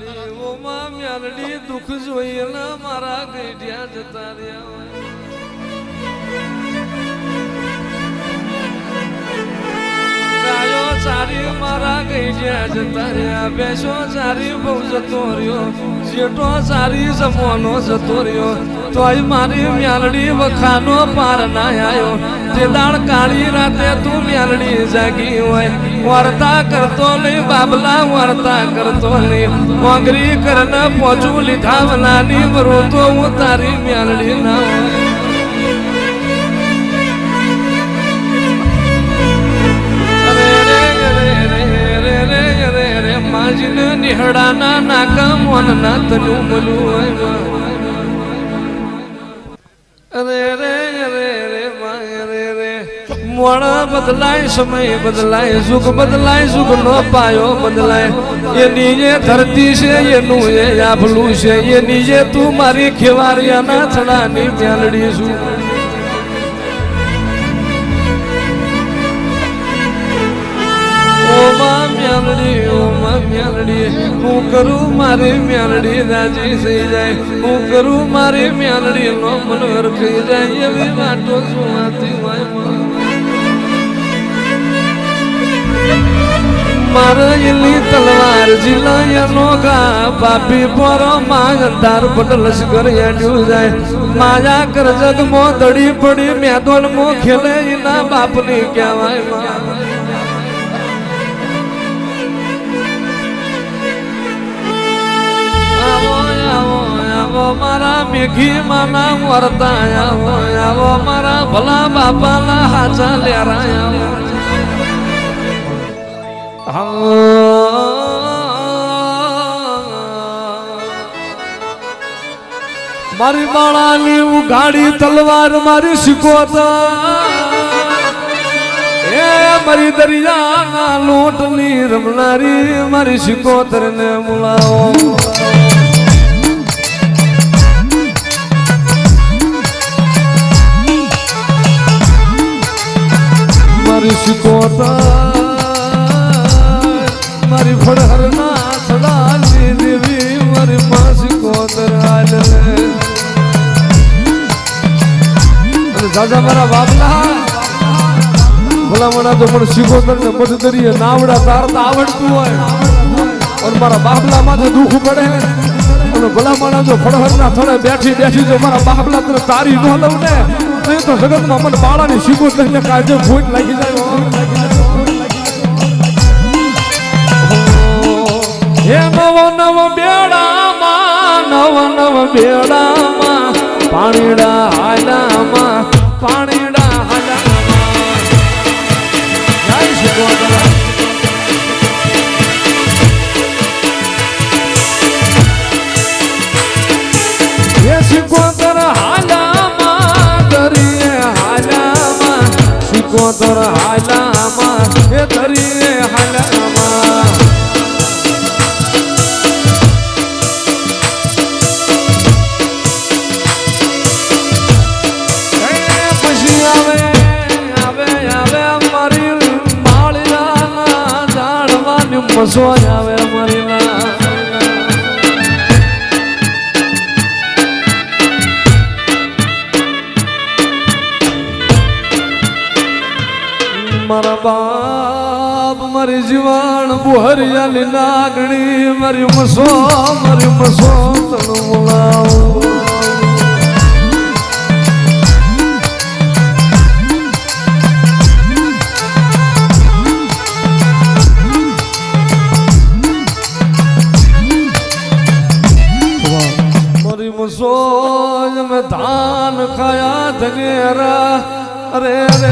મ્યાલડી દુઃખ જોઈને મારા ગઈઢિયા જતા રહ્યા ગાયો ચારી મારા ગઈઢિયા જતા રહ્યા બેસો ચારી બહુ જતો રહ્યો જેટો ચારી જમવાનો જતો રહ્યો તોય મારી મ્યાલડી વખાનો પાર ના આવ્યો જે દાળ કાળી રાતે તું મ્યાલડી જાગી હોય વાર્તા કરતો નહીં બાબલા વાર્તા કરતો નહીં મોંગરી કરને પોચું લીધા વલાની મરું તો હું તારી મ્યાલડી ના હોય માજીને નિહડાના નાકા મોનના તનું મલું મોડા બદલાય સમય બદલાય યુગ બદલાય યુગ નો પાયો બદલાય એની જે ધરતી છે એનું એ આભલું છે એની જે તું મારી ખેવારિયાના થડાની મ્યાલડી છું મ્યાલડી હું કરું મારી મ્યાલડી રાજી થઈ જાય હું કરું મારી મ્યાલડી નો મનોહર થઈ જાય એવી વાતો સુવાતી હોય મારા એલી તલવાર જીલાયનો ગા બાપી પોરો માંગ અંધાર પટ લશ્કર યાડ્યું જાય માયા કર જગ મો દડી પડી મેદોન મો ખેલે એના બાપની કહેવાય મારા મેઘી માના વર્તા આવો મારા ભલા બાપાના હાચા લેરાયા મારી બાળાની ઉઘાડી તલવાર મારી શીખોતા એ મારી દરિયા લોટની રમનારી મારી શીખોતર ને મુલાવો મારી શીખોતા મારી ફળહરના સદાની દેવી મારી માં શીખોતર હાલ દાદા મારા બાપલા ભલા મણા તો પણ શીખોતર ને મત કરીએ નાવડા તારતા આવડતું હોય અને મારા બાપલા માથે દુઃખ પડે અને ભલા મણા જો ફળહરના થડે બેઠી બેઠી જો મારા બાપલા તને તારી ન લઉં ને નહીં તો જગતમાં મને બાળાની શીખોતર ને કાજે ભૂત લાગી જાય હે નવ નવ બેડામાં પાણીડા હાલામાં પાણીડા હાલામાં જય શીખોતર હે શીખોતર હાલામાં દરિયે હાલામાં શીખોતર હાલામાં હે દરિયે હાલામાં મસો આવે મારી મારા બાપ મારી જીવાણ બુહરિયાલી નાગણી મારી મસો તણું બોલાવું में धान खाया धनेरा अरे अरे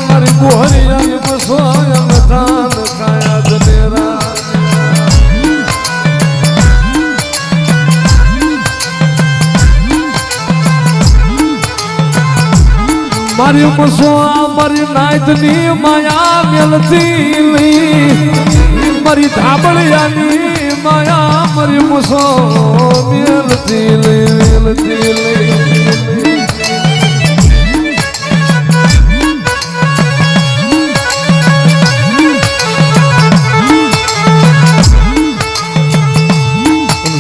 मारी बुहरिया मसोया में धान खाया धनेरा मारी मसो मारी नायतनी माया मिलती मारी धाबड़ियानी माया मारी मसो मिलती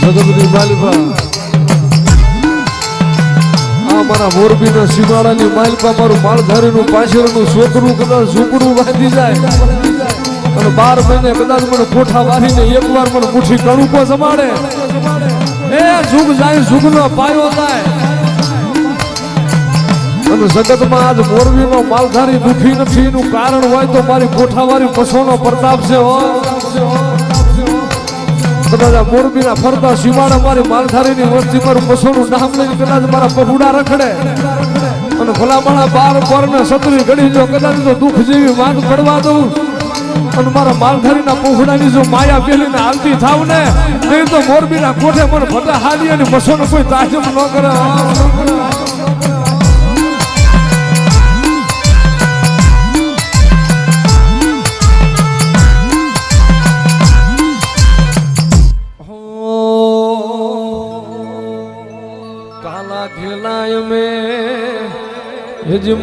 જગતની માલિકા આ મારા મોરબીના સીમાડાની માલિકા મારું માલધારીનું પાછળનું છોકરું કદાચ ઝૂકડું બાંધી જાય અને 12 મહિને કદાચ મને કોઠા વારીને એકવાર મને મુઠ્ઠી કણુકો જમાડે એ ઝૂક જાય ઝૂકનો પાયો થાય અને જગતમાં આજ મોરબીનો માલધારી દુખી નથી એનું કારણ હોય તો મારી કોઠાવાળી પશોનો પ્રતાપ છે કદાચ મોરબીના ફરતા સીમાડા મારી માલધારીની વસ્તી મારું પશોનું નામ લઈને કદાચ મારા પગુડા રખડે અને ભલામણા 12 પરને સતરી ઘડી જો કદાચ તો દુઃખ જેવી વાત પડવા દઉં અને મારા માલધારીના પોખડાની જો માયા પેલીને હાલતી થાવ ને નહીં તો મોરબીના કોઠે મને ફટા હાલી અને પશોનો કોઈ તાજબ ન કરે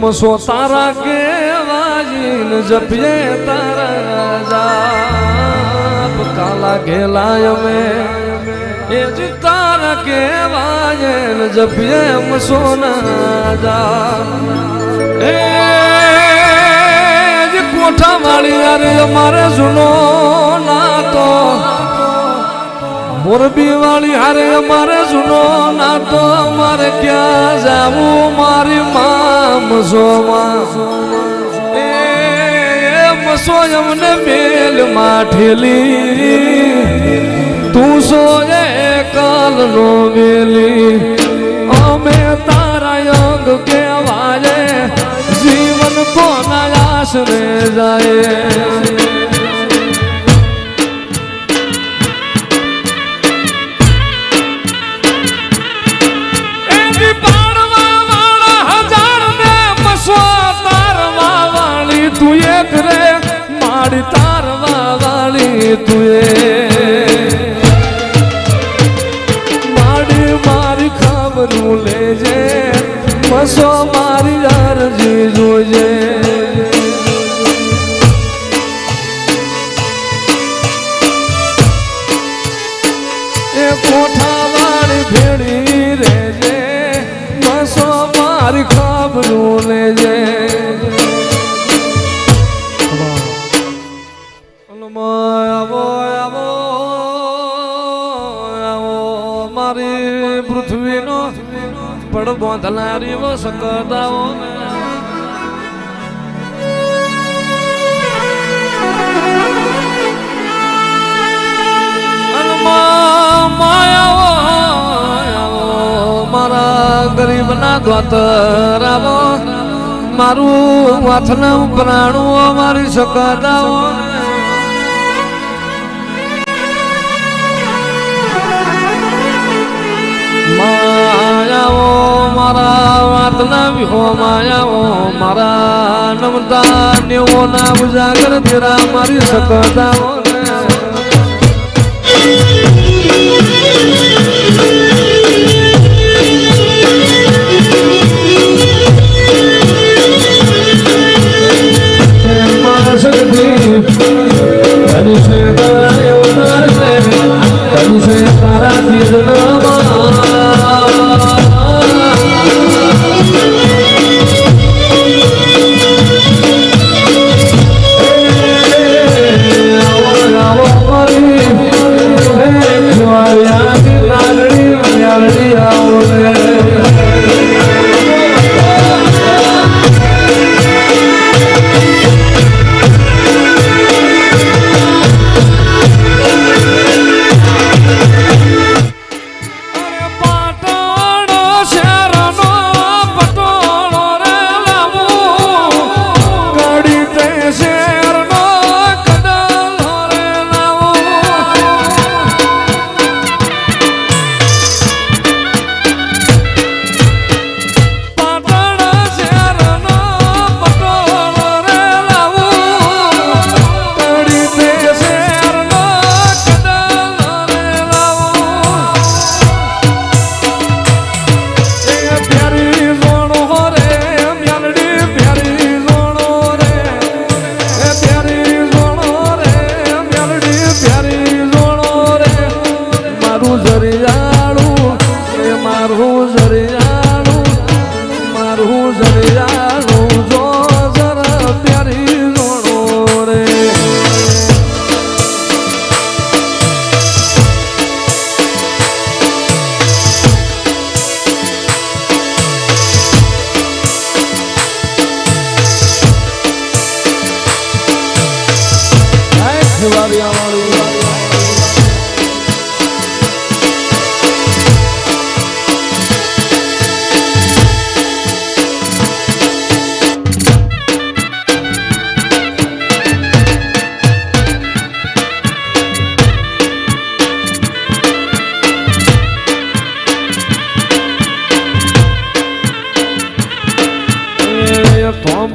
मसो तारा के वाजीन जपिए तारा जाप काला घेलाय में जी तारा के वाजीन जपिए मसो ना जा कोठा वाली अरे हमारे सुनो ना तो मोरबी वाली हरे हमारे सुनो ना तो हमारे क्या जाऊं मारी मसो हमने मेल माठेली तू सोए काल नो मेली अमे तारा अंग के आवाजे जीवन को नयास रे जाए तू एक रे माड़ी तारवा वाली तुए माड़ी मारी खबरू ले जे मसो मारी अर्जी जोजे ए कोठा वाली भेड़ी रे जे मसो मारी खबरू ले जे पृथ्वी नो पड़ बोधलारी वो सकताओ माया मारा गरीब ना द्वातरावो मारू वाथना प्राणु मारी सकताओ मायाओ मारा वातना भी हो मायाओ मारा नमता ने वो ना उजागर तेरा मारी सकता हो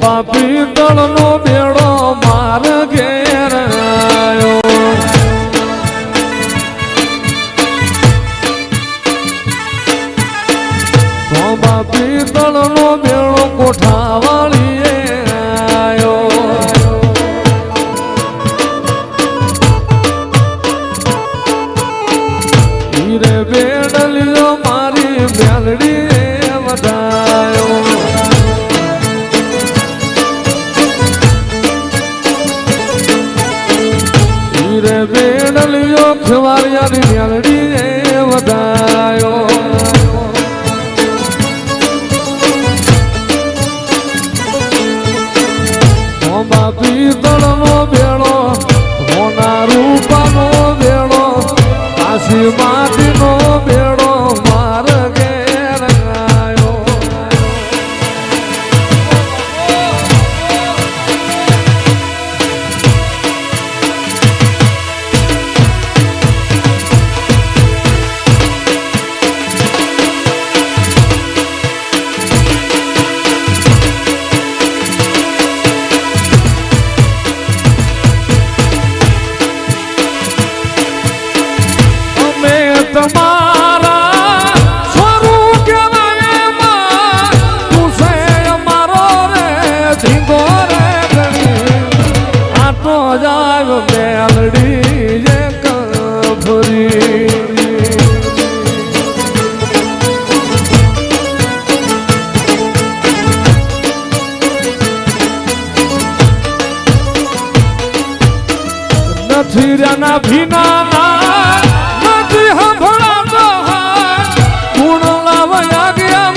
બાપી તળનો બેડો માર ઘેર આયો તો બાપી તળનો બેડો કોઠાવાળીએ આયો હીરે બેડલિયો મારી મેલડી વધાયો હીરે બેડલિયો ખવારિયાની મેલડી વધાયો બાપી તળનો બેડો હોના રૂપાનો બેડો કાશી માટીનો બેડો માર ઘેર આયો તમારા સ્વરૂપ કેવાયમાં તું છે અમારો રે ધીંગો રે ઘણી આટો જાવ મેલડી જે કફરી નથી રહ્યા ભીના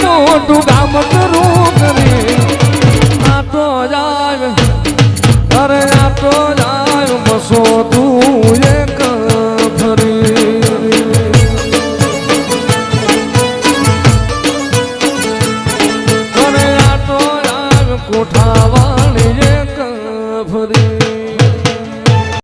મોટું ગામ કરું કરી આટો જાય અરે આટો જાય બસો તું એક ફરી અરે આટો જાય કોઠાવાળી એક ફરી